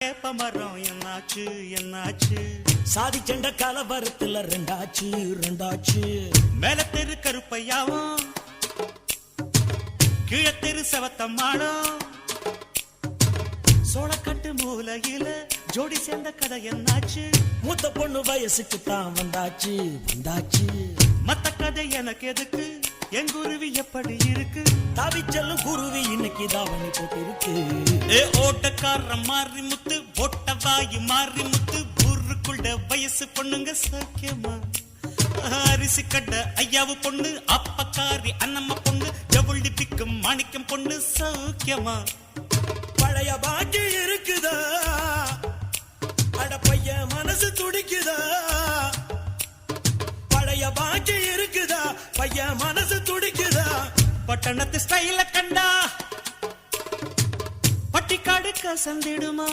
வேப்ப மரம் என்னாச்சு என்னாச்சு சாதி சண்ட கலவரத்துல ரெண்டாச்சு ரெண்டாச்சு மேல தெரு கருப்பையாவும் கீழ தெரு செவத்தம்மாளும் சோளக்கட்டு மூலையில ஜோடி சேர்ந்த கதை என்னாச்சு மூத்த பொண்ணு வயசுக்கு தான் வந்தாச்சு வந்தாச்சு மத்த கதை எனக்கு எதுக்கு என் குருவி எப்படி இருக்கு தாவி செல்லும் குருவி இன்னைக்கு தாவணி போட்டு இருக்கு ஏ ஓட்டக்கார மாறி முத்து ஓட்ட வாயு மாறி முத்து ஊருக்குள்ள வயசு பொண்ணுங்க சக்கியமா அரிசி கட்ட ஐயாவு பொண்ணு அப்பக்காரி அண்ணம்மா பொண்ணு ஜவுளி பிக்கும் மாணிக்கம் பொண்ணு சௌக்கியமா பழைய பாக்கி இருக்குதா அட பைய மனசு துடிக்குதா பழைய பாக்கி இருக்குதா பைய மனசு துடிக்குதா பட்டணத்து ஸ்டைல கண்டா பட்டிக்காடு கசந்திடுமா